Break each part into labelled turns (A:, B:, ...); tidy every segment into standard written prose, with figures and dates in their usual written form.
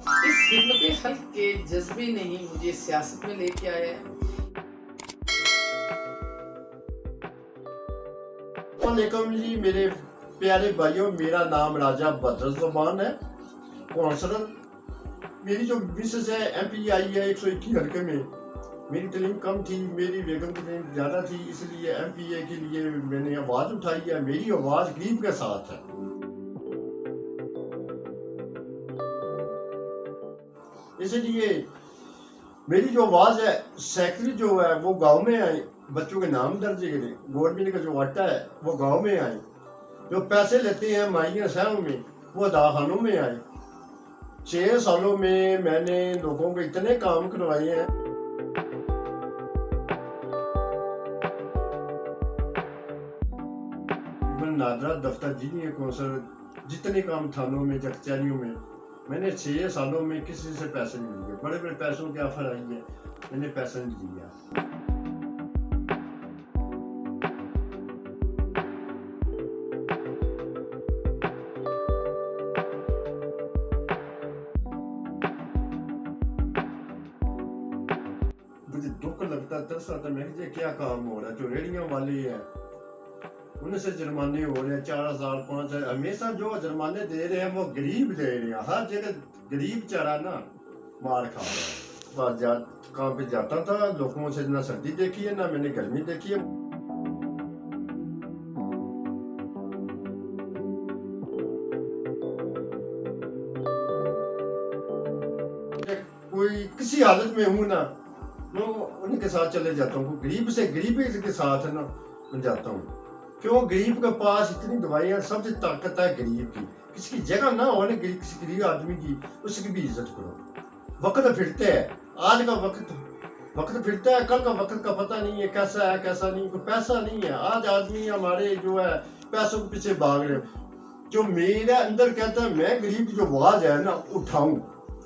A: इस हिम्मत हल्क के जज्बे ने ही मुझे सियासत में लेके आया है।
B: वालेकुम जी मेरे प्यारे भाइयों, मेरा नाम राजा बदर ज़ुबान है। कौंसलर मेरी जो मिसेस है एमपी आई है 121 हल्के में। मेरी तलीम कम थी, मेरी बेगम की तलीम ज़्यादा थी, इसलिए एमपीए के लिए मैंने आवाज़ उठाई है। मेरी आवाज़ गरीब के साथ है। इसलिए मेरी जो आवाज़ है, सेक्रेटरी जो है वो गांव में आए, बच्चों के नाम दर्ज करें, गवर्नमेंट का जो आटा है वो गांव में आए, जो पैसे लेते हैं माइया शहरों में वो दवाखानों में आए। 6 सालों में मैंने लोगों को इतने काम करवाए हैं। नादरा दफ्तर जिन्हें कौंसलर जितने काम थानों में कचहरियों में मैंने 6 सालों में किसी से पैसे नहीं लिए। बड़े बड़े पैसों की ऑफर आई है, मैंने पैसा नहीं लिया। मुझे दुख लगता, तरस आता, मैं ये क्या काम हो रहा है। जो रेहड़ियां वाले हैं उनसे जुर्माने हो रहे हैं 4,000 5,000। हमेशा जो जुर्माने दे रहे हैं वो गरीब दे रहे हैं। हर जगह गरीब चारा ना मार खा रहा है। बस काम पे जाता था, लोगों से ना सर्दी देखी है ना मैंने गर्मी देखी है। कोई किसी हालत में हूँ ना, मैं उनके साथ चले जाता हूँ। गरीब से गरीब के साथ ना मैं जाता हूँ। क्यों? गरीब के पास इतनी दवाइयाँ, सबसे ताकत है गरीब की। किसी की जगह ना हो ना किसी गरीब आदमी की, उसकी भी इज्जत करो। वक्त फिरते है, आज का वक्त फिरता है, कल का वक्त का पता नहीं है कैसा है कैसा नहीं। कोई पैसा नहीं है। आज आदमी हमारे जो है पैसों के पीछे भाग रहे। जो मेरे अंदर कहता है मैं गरीब की जो आवाज है ना उठाऊं,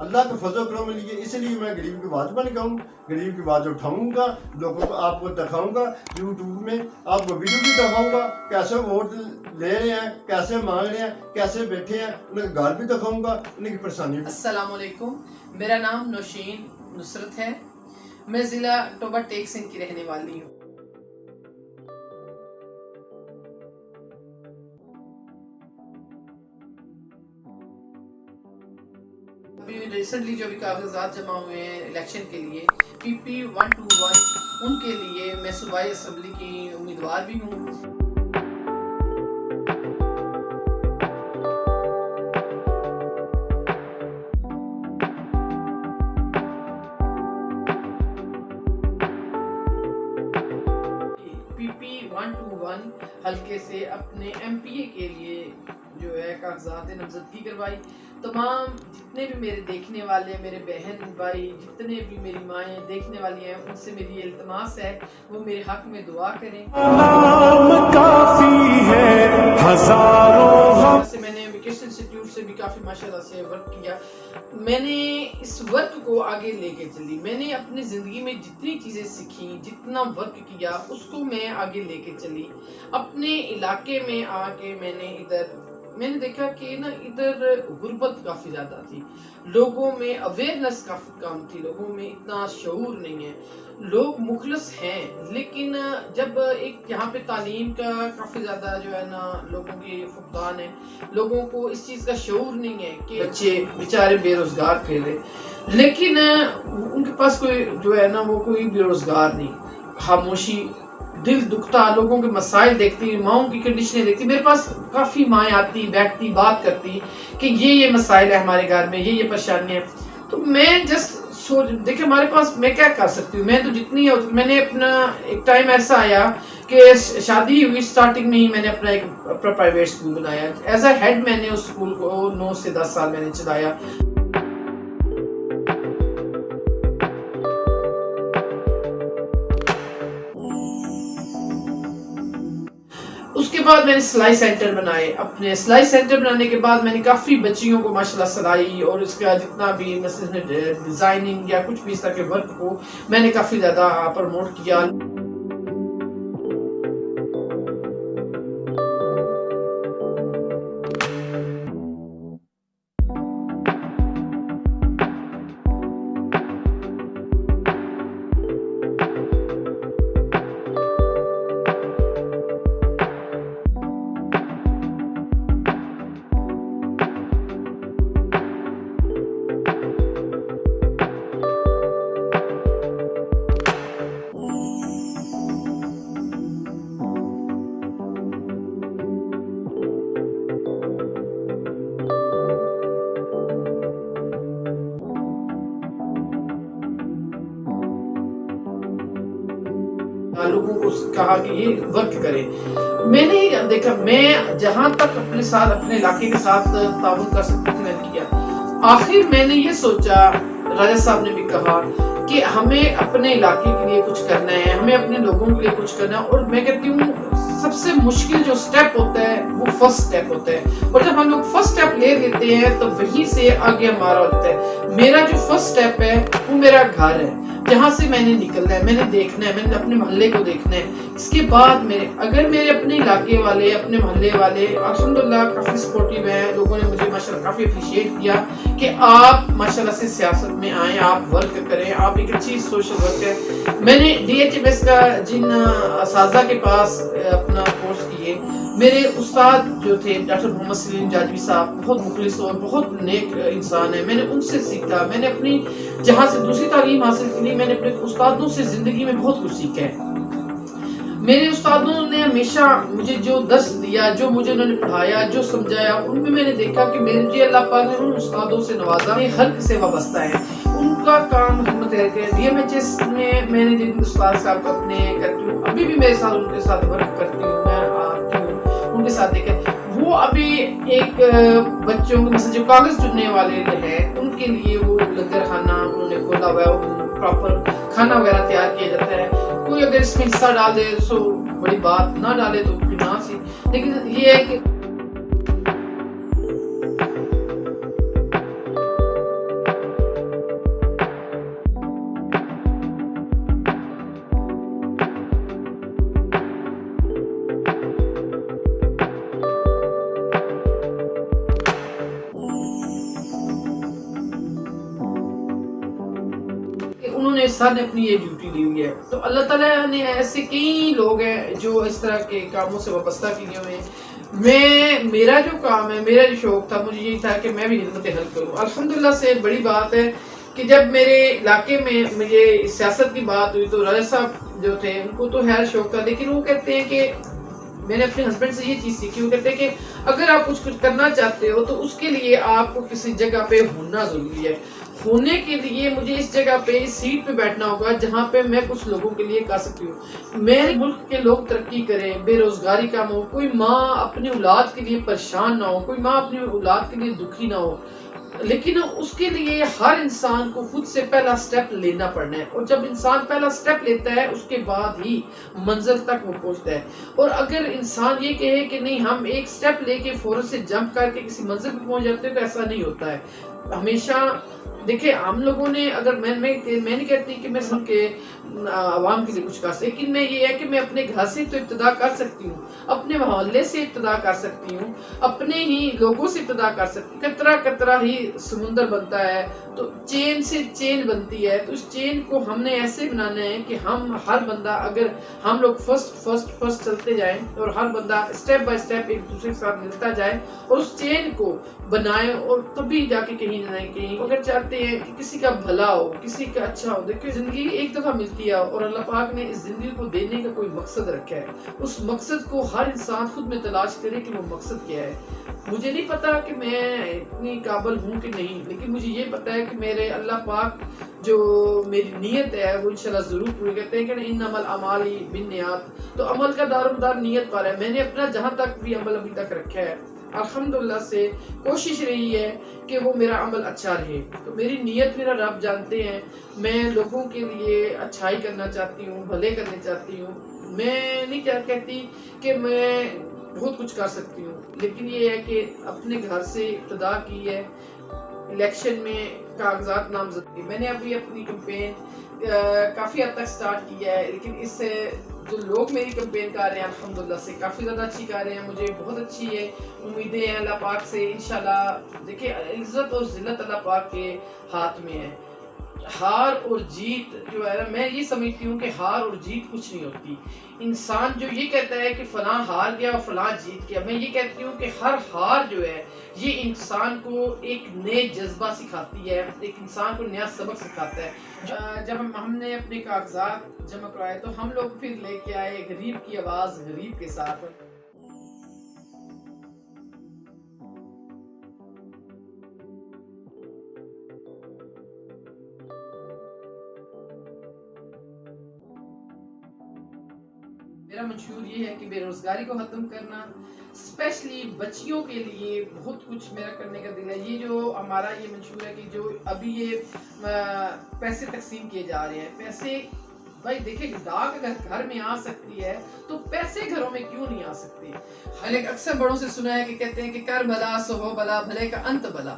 B: अल्लाह के फजल करम लिए, इसलिए मैं गरीब की आवाज बन गाऊं, गरीब की आवाज उठाऊंगा, लोगों को आपको दिखाऊंगा, यूट्यूब में आपको वीडियो भी दिखाऊंगा कैसे वोट ले रहे हैं, कैसे मांग रहे हैं, कैसे बैठे हैं, उनके घर भी दिखाऊंगा, उनकी परेशानी।
A: अस्सलाम वालेकुम, मेरा नाम नौशीन नुसरत है। मैं ज़िला टोबा टेक सिंह की रहने वाली हूँ। अभी रिसेंटली जो भी कागजात जमा हुए हैं इलेक्शन के लिए PP 121, उनके लिए मैं सूबाई असम्बली की उम्मीदवार भी हूँ। PP 121 हल्के से अपने MPA के लिए जो है कागजात नामजदगी करवाई। तमाम जितने भी मेरे देखने वाले, मेरे बहन भाई, जितने भी मेरी माएँ देखने वाली हैं, उनसे मेरी इल्तमास है वो मेरे हक में दुआ करें।
C: नाम काफी है हजारों।
A: से मैंने वेकेशन इंस्टीट्यूट से भी काफ़ी माशाल्लाह से वर्क किया। मैंने इस वर्क को आगे लेके चली। मैंने अपनी ज़िंदगी में जितनी चीज़ें सीखी, जितना वर्क किया, उसको मैं आगे लेके चली। अपने इलाके में आके मैंने देखा कि ना इधर गुर्बत काफ़ी ज़्यादा थी, लोगों में अवेयरनेस काफ़ी कम थी, लोगों में इतना शऊर नहीं है। लोग मुखलस हैं, लेकिन जब एक यहाँ पे तालीम का काफ़ी ज़्यादा जो है ना लोगों की फुकदान है, लोगों को इस चीज़ का शऊर नहीं है कि बच्चे बेचारे बेरोज़गार फिर रहे, लेकिन उनके पास कोई जो है ना वो कोई बेरोज़गार नहीं। खामोशी, दिल दुखता, लोगों के मसाइल देखती, माओं की कंडीशनें देखती। मेरे पास काफ़ी माएँ आती, बैठती, बात करती कि ये मसाइल है हमारे घर में, ये परेशानियाँ हैं। तो मैं जस्ट सोच देखिए हमारे पास मैं क्या कर सकती हूँ। मैं तो जितनी है मैंने अपना एक टाइम ऐसा आया कि शादी हुई, स्टार्टिंग में ही मैंने अपना प्राइवेट स्कूल बनाया। एज अ हेड मैंने उस स्कूल को 9 से 10 साल मैंने चलाया। उसके बाद मैंने सिलाई सेंटर बनाए। अपने सिलाई सेंटर बनाने के बाद मैंने काफ़ी बच्चियों को माशाल्लाह सिलाई और उसका जितना भी डिज़ाइनिंग या कुछ भी इस तरह के वर्क को मैंने काफ़ी ज़्यादा प्रमोट किया। लोगों को कहा कि ये वर्क करें। मैंने देखा, मैं जहां तक अपने साथ, अपने इलाके के साथ ताउन कर सकती थी मैंने किया। आखिर मैंने ये सोचा, राजा साहब ने भी कहा कि हमें अपने इलाके के लिए कुछ करना है, हमें अपने लोगों के लिए कुछ करना है। और मैं कहती हूँ सबसे मुश्किल जो स्टेप होता है वो फर्स्ट स्टेप होता है, और जब हम लोग फर्स्ट स्टेप ले लेते हैं तो वहीं से आगे हमारा होता है। मेरा जो फर्स्ट स्टेप है वो मेरा घर है, जहां से मैंने निकलना है, मैंने देखना है, मैंने अपने मोहल्ले को देखना है। इसके बाद अगर मेरे अपने इलाके वाले, अपने मोहल्ले वाले अल्हम्दुलिल्लाह काफी सपोर्टिव हैं, लोगों ने मुझे माशाल्लाह काफी अप्रिशिएट किया कि आप माशाल्लाह से सियासत में आए, आप वर्क करें, आप एक अच्छी सोशल वर्क है। मैंने DHMS का जिन असातिज़ा के पास अपना कोर्स किए, मेरे उस्ताद जो थे डॉक्टर मोहम्मद सलीम जाजवी साहब, बहुत मुखलिस और बहुत नेक इंसान है। मैंने उनसे सीखा, मैंने अपनी जहाँ से दूसरी तालीम हासिल की, मैंने अपने उस्तादों से जिंदगी में बहुत कुछ सीखा है। मेरे उस्तादों ने हमेशा मुझे जो दर्स दिया, जो मुझे उन्होंने पढ़ाया, जो समझाया, उनमें मैंने देखा कि मेरे अल्लाह पाक ने उन उस्तादों से नवाजा, हर से वाबस्ता है, उनका काम खिदमत है। DMHS में मैंने जिन उस्ताद साहब को अपने करती हूँ, अभी भी मेरे साथ उनके साथ वर्क करती हूँ, मैं आती हूँ उनके साथ देकर। वो अभी एक बच्चों के मतलब जो कागज चुनने वाले हैं उनके लिए वो लंगर खाना उन्होंने खोला हुआ है, प्रॉपर खाना वगैरह तैयार किया जाता है। कोई अगर इसमें हिस्सा डाल दे तो बड़ी बात, ना डाले तो ना सी, लेकिन ये है कि उन्होंने सर ने अपनी ये ड्यूटी ली हुई है। तो अल्लाह ताला ने ऐसे कई लोग हैं जो इस तरह के कामों से वाबस्ता किए हुए हैं। मेरा जो काम है, मेरा जो शौक था, मुझे यही था कि मैं भी खिदमत हेल्प करूँ। अल्हम्दुलिल्लाह से बड़ी बात है कि जब मेरे इलाके में मुझे सियासत की बात हुई तो राजा साहब जो थे उनको तो खैर शौक था, लेकिन वो कहते हैं कि मैंने अपने हस्बैंड से ये चीज़ सीखी, वो कहते हैं कि अगर आप कुछ करना चाहते हो तो उसके लिए आपको किसी जगह पे होना ज़रूरी है। होने के लिए मुझे इस जगह पे, इस सीट पे बैठना होगा जहाँ पे मैं कुछ लोगों के लिए कर सकती हूँ। मेरे मुल्क के लोग तरक्की करें, बेरोजगारी कम हो, कोई माँ अपनी औलाद के लिए परेशान ना हो, कोई माँ अपनी औलाद के लिए दुखी ना हो, लेकिन उसके लिए हर इंसान को खुद से पहला स्टेप लेना पड़ना है। और जब इंसान पहला स्टेप लेता है उसके बाद ही मंजिल तक वो पहुंचता है। और अगर इंसान ये कहे कि नहीं हम एक स्टेप लेके फौरन से जंप करके किसी मंजिल पे पहुंच जाते हैं, तो ऐसा नहीं होता है। हमेशा देखिए, हम लोगों ने अगर मैं नहीं कहती कि मैं सबके आवाम के लिए कुछ कर सकती, लेकिन मैं ये है कि मैं अपने घर से तो इब्तिदा कर सकती हूँ, अपने मोहल्ले से इब्तिदा कर सकती हूँ, अपने ही लोगों से इब्तिदा कर सकती हूँ। कतरा कतरा ही समुंदर बनता है, तो चेन से चेन बनती है। तो उस चेन को हमने ऐसे बनाना है कि हम हर बंदा, अगर हम लोग फर्स्ट चलते जाएं और हर बंदा स्टेप बाय स्टेप एक दूसरे के साथ मिलता जाए और उस चेन को बनाए, और तभी जाके कहीं ना कहीं अगर चाहते हैं कि किसी का भला हो, किसी का अच्छा हो। देखिए, जिंदगी एक दफा मिलती है और अल्लाह पाक ने इस जिंदगी को देने का कोई मकसद रखा है। उस मकसद को हर इंसान खुद में तलाश करे कि वो मकसद क्या है। मुझे नहीं पता कि मैं इतनी काबिल हूँ कि नहीं, लेकिन मुझे ये पता है कि मेरे अल्लाह पाक जो मेरी नीयत है वो इंशाल्लाह जरूर पूरी करते हैं कि इन्नमल अमाली बिन्नियात। तो अमल का दारोमदार नीयत पर है। मैंने अपना जहाँ तक भी अमल अभी तक रखा है, अल्हम्दुलिल्लाह से कोशिश रही है कि वो मेरा अमल अच्छा रहे। तो मेरी नीयत मेरा रब जानते हैं, मैं लोगों के लिए अच्छाई करना चाहती हूँ, भले करने चाहती हूँ। मैं नहीं क्या कहती कि मैं बहुत कुछ कर सकती हूँ, लेकिन ये है कि अपने घर से इब्तिदा की है। इलेक्शन में कागजात नामजदगी मैंने अभी अपनी कैंपेन काफ़ी हद तक स्टार्ट किया है, लेकिन इससे जो लोग मेरी कैंपेन कर रहे हैं अल्हम्दुलिल्लाह से काफ़ी ज़्यादा अच्छी कर रहे हैं। मुझे बहुत अच्छी है उम्मीदें हैं अल्लाह पाक से। इंशाल्लाह देखिए, इज़्ज़त और ज़िल्लत अल्लाह पाक के हाथ में है। हार और जीत जो है ना, मैं ये समझती हूँ कि हार और जीत कुछ नहीं होती। इंसान जो ये कहता है कि फलां हार गया और फलां जीत गया, मैं ये कहती हूँ कि हर हार जो है ये इंसान को एक नए जज्बा सिखाती है, एक इंसान को नया सबक सिखाता है। जब हमने अपने कागजात जमा करवाए तो हम लोग फिर लेके आए गरीब की आवाज़ गरीब के साथ। मेरा मंशूर ये है कि बेरोजगारी को ख़त्म करना, स्पेशली बच्चियों के लिए बहुत कुछ मेरा करने का दिल है। ये जो हमारा ये मंशूर है कि जो अभी ये पैसे तकसीम किए जा रहे हैं, पैसे भाई देखिए डाक अगर घर में आ सकती है तो पैसे घरों में क्यों नहीं आ सकते। हालांकि अक्सर बड़ों से सुना है कि कहते हैं कि कर भला सो हो भला, भले का अंत भला।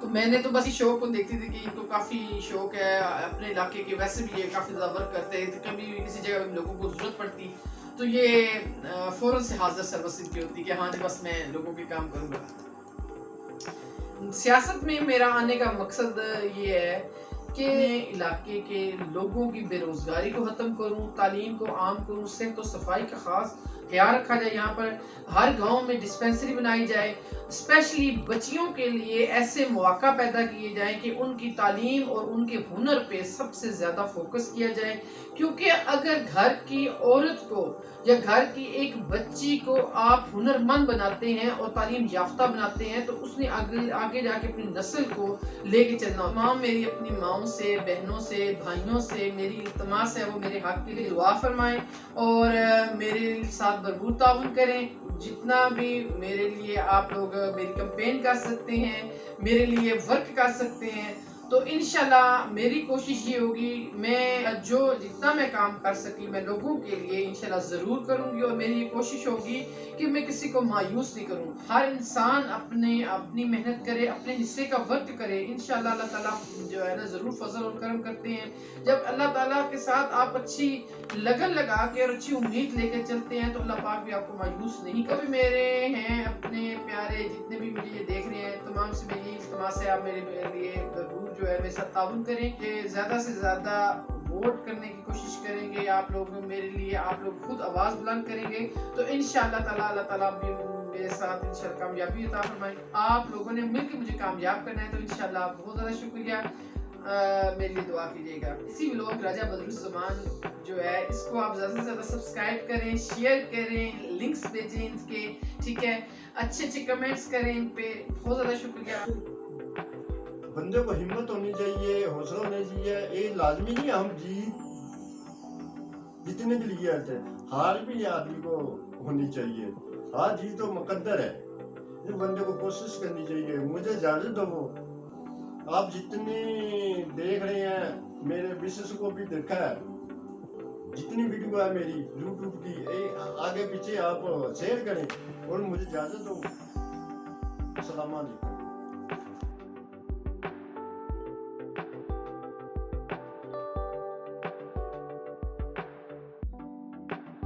A: तो मैंने तो बस इस शौक को देखती थी कि इनको काफ़ी शौक है अपने इलाके के, वैसे भी ये काफ़ी ज़्यादा वर्क करते हैं, तो कभी भी किसी जगह लोगों को ज़रूरत पड़ती तो ये फ़ौरन से हाजिर सर्विस इनकी होती कि हाँ जी बस मैं लोगों के काम करूँगा। सियासत में मेरा आने का मकसद ये है कि इलाके के लोगों की बेरोजगारी को ख़त्म करूं, तालीम को आम करूं, सेहत और सफाई का खास ख्याल रखा जाए। यहाँ पर हर गांव में डिस्पेंसरी बनाई जाए, स्पेशली बच्चियों के लिए ऐसे मौका पैदा किए जाएं कि उनकी तालीम और उनके हुनर पे सबसे ज़्यादा फोकस किया जाए। क्योंकि अगर घर की औरत को या घर की एक बच्ची को आप हुनरमंद बनाते हैं और तालीम याफ्ता बनाते हैं तो उसने आगे जाके अपनी नस्ल को लेके चलना। माँ मेरी अपनी माओं से, बहनों से, भाइयों से मेरी इल्तमास है वो मेरे हक के लिए दुआ फरमाएं और मेरे साथ भरपूर ताउन करें। जितना भी मेरे लिए आप लोग मेरी कैंपेन कर सकते हैं, मेरे लिए वर्क कर सकते हैं, तो इंशाल्लाह मेरी कोशिश ये होगी मैं जो जितना मैं काम कर सकी मैं लोगों के लिए इंशाल्लाह ज़रूर करूँगी। और मेरी ये कोशिश होगी कि मैं किसी को मायूस नहीं करूँ। हर इंसान अपनी मेहनत करे, अपने हिस्से का वर्क करे, इंशाल्लाह अल्लाह ताला जो है ना ज़रूर फजल और करम करते हैं। जब अल्लाह ताला के साथ आप अच्छी लगन लगा के और अच्छी उम्मीद लेकर चलते हैं तो अल्लाह पाक भी आपको मायूस नहीं। कभी मेरे हैं अपने प्यारे जितने भी मुझे ये देख रहे हैं तमाम से मेरी इल्तमास है आप मेरे लिए ज़रूर जो है मेरे साथ ताउन करें कि ज़्यादा से ज़्यादा वोट करने की कोशिश करेंगे आप लोग मेरे लिए, आप लोग खुद आवाज़ बुलंद करेंगे तो इंशाअल्लाह ताला अल्लाह ताला भी मेरे साथ इंशाअल्लाह कामयाबी अता फरमाए। आप लोगों ने मिलकर मुझे कामयाब करना है तो इंशाअल्लाह बहुत ज़्यादा शुक्रिया। मेरे लिए दुआ कीजिएगा। इसी व्लॉग राजा बदरुज़्ज़मान जो है इसको आप ज़्यादा से ज़्यादा सब्सक्राइब करें, शेयर करें, लिंक्स भेजें इनके, ठीक है, अच्छे अच्छे कमेंट्स करें इन पे, बहुत ज़्यादा शुक्रिया।
B: बंदे को हिम्मत होनी चाहिए, हौसला होना चाहिए। ये लाजमी नहीं हम जीतने के लिए आते हैं, हार भी आदमी को होनी चाहिए। हार जीत तो मुकद्दर है, इस बंदे को कोशिश करनी चाहिए। मुझे इजाजत दो, आप जितनी देख रहे हैं मेरे विशेष को भी देखा है, जितनी वीडियो है मेरी यूट्यूब की आगे पीछे आप शेयर करें और मुझे इजाजत दो। अस्सलाम वालेकुम।